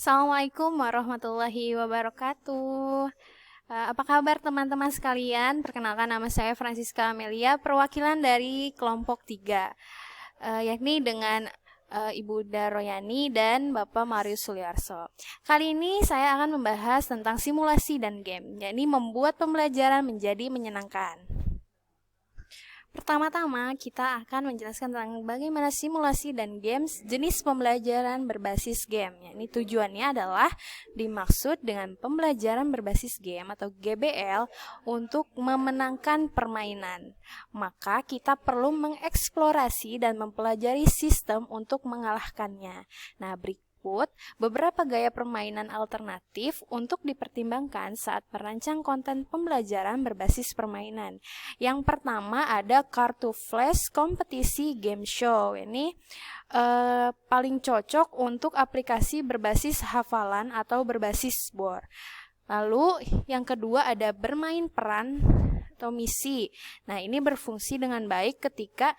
Assalamualaikum warahmatullahi wabarakatuh. Apa kabar teman-teman sekalian? Perkenalkan, nama saya Francisca Amelia, perwakilan dari kelompok 3, yakni dengan Ibu Daroyani dan Bapak Marius Suliarso. Kali ini saya akan membahas tentang simulasi dan game, yakni membuat pembelajaran menjadi menyenangkan. Pertama-tama, kita akan menjelaskan tentang bagaimana simulasi dan games jenis pembelajaran berbasis game. Ini tujuannya adalah dimaksud dengan pembelajaran berbasis game atau GBL untuk memenangkan permainan. Maka kita perlu mengeksplorasi dan mempelajari sistem untuk mengalahkannya. Nah, berikut beberapa gaya permainan alternatif untuk dipertimbangkan saat merancang konten pembelajaran berbasis permainan. Yang pertama ada kartu flash kompetisi game show. Ini paling cocok untuk aplikasi berbasis hafalan atau berbasis board. Lalu yang kedua ada bermain peran atau misi. Nah, ini berfungsi dengan baik ketika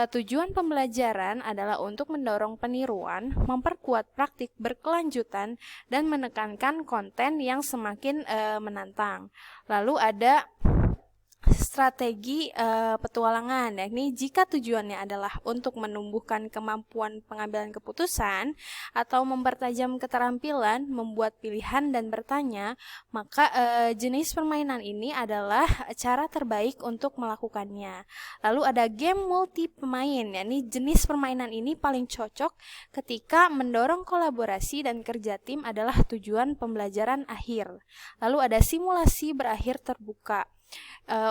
tujuan pembelajaran adalah untuk mendorong peniruan, memperkuat praktik berkelanjutan, dan menekankan konten yang semakin menantang. Lalu ada strategi petualangan, yakni jika tujuannya adalah untuk menumbuhkan kemampuan pengambilan keputusan atau mempertajam keterampilan membuat pilihan dan bertanya, maka jenis permainan ini adalah cara terbaik untuk melakukannya. Lalu ada game multi pemain, yakni jenis permainan ini paling cocok ketika mendorong kolaborasi dan kerja tim adalah tujuan pembelajaran akhir. Lalu ada simulasi berakhir terbuka.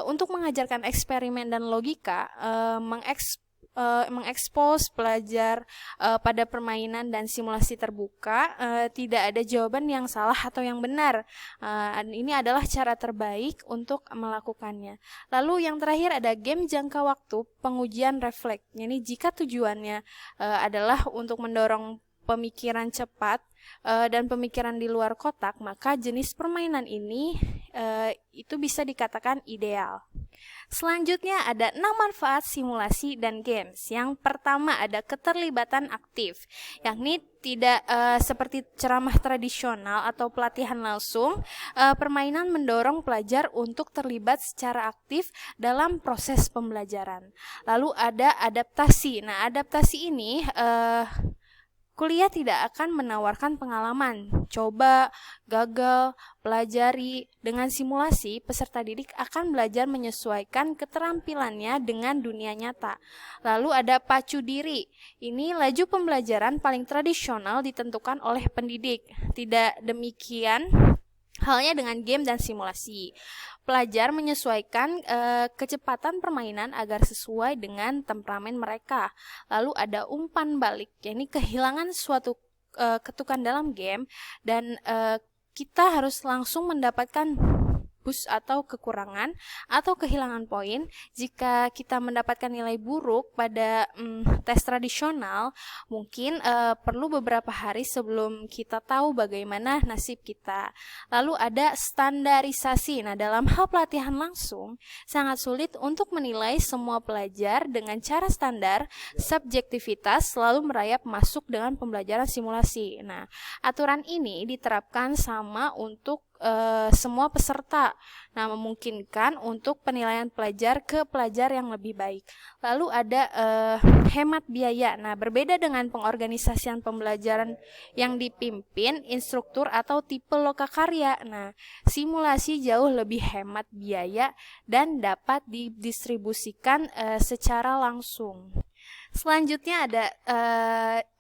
Untuk mengajarkan eksperimen dan logika, mengekspos pelajar pada permainan dan simulasi terbuka, tidak ada jawaban yang salah atau yang benar. Ini adalah cara terbaik untuk melakukannya. Lalu yang terakhir ada game jangka waktu pengujian refleks. Ini jika tujuannya adalah untuk mendorong pemikiran cepat dan pemikiran di luar kotak, maka jenis permainan ini itu bisa dikatakan ideal. Selanjutnya ada 6 manfaat simulasi dan games. Yang pertama ada keterlibatan aktif, yakni tidak seperti ceramah tradisional atau pelatihan langsung. Permainan mendorong pelajar untuk terlibat secara aktif dalam proses pembelajaran. Lalu ada adaptasi. Nah, adaptasi ini kuliah tidak akan menawarkan pengalaman coba, gagal, pelajari. Dengan simulasi, peserta didik akan belajar menyesuaikan keterampilannya dengan dunia nyata. Lalu ada pacu diri. Ini laju pembelajaran paling tradisional ditentukan oleh pendidik. Tidak demikian halnya dengan game dan simulasi. Pelajar menyesuaikan kecepatan permainan agar sesuai dengan temperamen mereka. Lalu ada umpan balik, yakni kehilangan suatu ketukan dalam game dan kita harus langsung mendapatkan boost atau kekurangan atau kehilangan poin. Jika kita mendapatkan nilai buruk pada tes tradisional, mungkin perlu beberapa hari sebelum kita tahu bagaimana nasib kita. Lalu ada standarisasi. Nah, dalam hal pelatihan langsung, sangat sulit untuk menilai semua pelajar dengan cara standar. Subjektivitas selalu merayap masuk dengan pembelajaran simulasi. Nah, aturan ini diterapkan sama untuk semua peserta. Nah, memungkinkan untuk penilaian pelajar ke pelajar yang lebih baik. Lalu ada hemat biaya. Nah, berbeda dengan pengorganisasian pembelajaran yang dipimpin instruktur atau tipe lokakarya. Nah, simulasi jauh lebih hemat biaya dan dapat didistribusikan secara langsung. Selanjutnya ada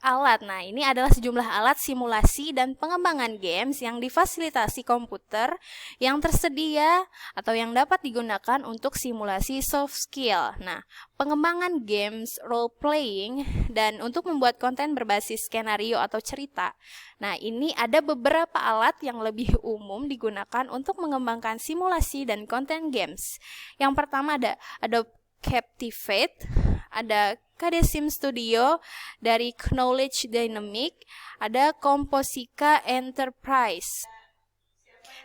alat. Nah, ini adalah sejumlah alat simulasi dan pengembangan games yang difasilitasi komputer yang tersedia atau yang dapat digunakan untuk simulasi soft skill. Nah, pengembangan games role playing dan untuk membuat konten berbasis skenario atau cerita. Nah, ini ada beberapa alat yang lebih umum digunakan untuk mengembangkan simulasi dan konten games. Yang pertama ada Adobe Captivate, ada KD Sim Studio dari Knowledge Dynamic, ada Composica Enterprise.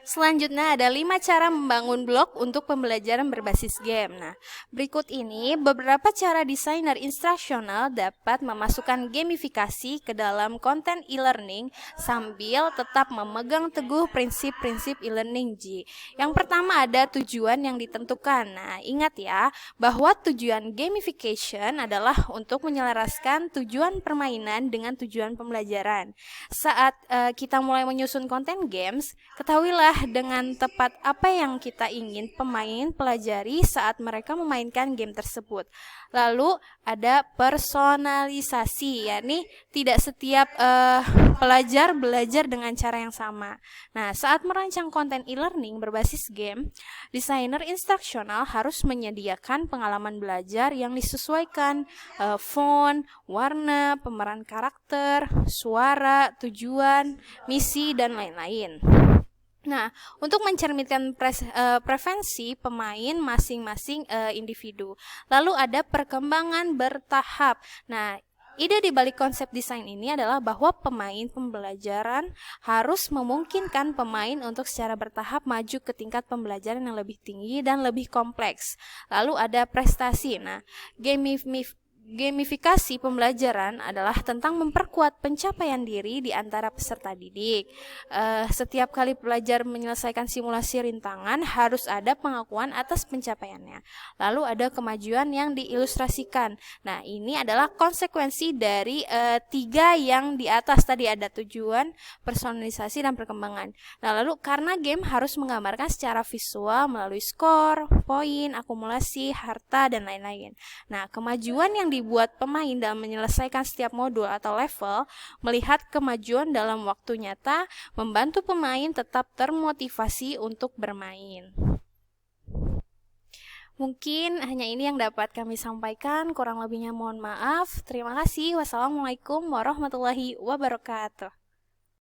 Selanjutnya ada 5 cara membangun blok untuk pembelajaran berbasis game. Nah, berikut ini beberapa cara desainer instruksional dapat memasukkan gamifikasi ke dalam konten e-learning sambil tetap memegang teguh prinsip-prinsip e-learning G. Yang pertama ada tujuan yang ditentukan. Nah, ingat ya bahwa tujuan gamification adalah untuk menyelaraskan tujuan permainan dengan tujuan pembelajaran. Saat kita mulai menyusun konten games, ketahuilah dengan tepat apa yang kita ingin pemain pelajari saat mereka memainkan game tersebut. Lalu ada personalisasi, yakni tidak setiap pelajar belajar dengan cara yang sama. Nah, saat merancang konten e-learning berbasis game, desainer instruksional harus menyediakan pengalaman belajar yang disesuaikan, font, warna, pemeran karakter, suara, tujuan, misi, dan lain-lain. Nah, untuk mencerminkan preferensi pemain masing-masing individu. Lalu ada perkembangan bertahap. Nah, ide di balik konsep desain ini adalah bahwa pemain pembelajaran harus memungkinkan pemain untuk secara bertahap maju ke tingkat pembelajaran yang lebih tinggi dan lebih kompleks. Lalu ada prestasi. Nah, gamifikasi pembelajaran adalah tentang memperkuat pencapaian diri di antara peserta didik. Setiap kali pelajar menyelesaikan simulasi rintangan harus ada pengakuan atas pencapaiannya. Lalu ada kemajuan yang diilustrasikan. Nah, ini adalah konsekuensi dari 3 yang di atas tadi, ada tujuan, personalisasi, dan perkembangan. Nah, lalu karena game harus menggambarkan secara visual melalui skor, poin, akumulasi, harta, dan lain-lain. Nah, kemajuan yang dibuat pemain dalam menyelesaikan setiap modul atau level, melihat kemajuan dalam waktu nyata, membantu pemain tetap termotivasi untuk bermain. Mungkin hanya ini yang dapat kami sampaikan, kurang lebihnya mohon maaf. Terima kasih. Wassalamualaikum warahmatullahi wabarakatuh.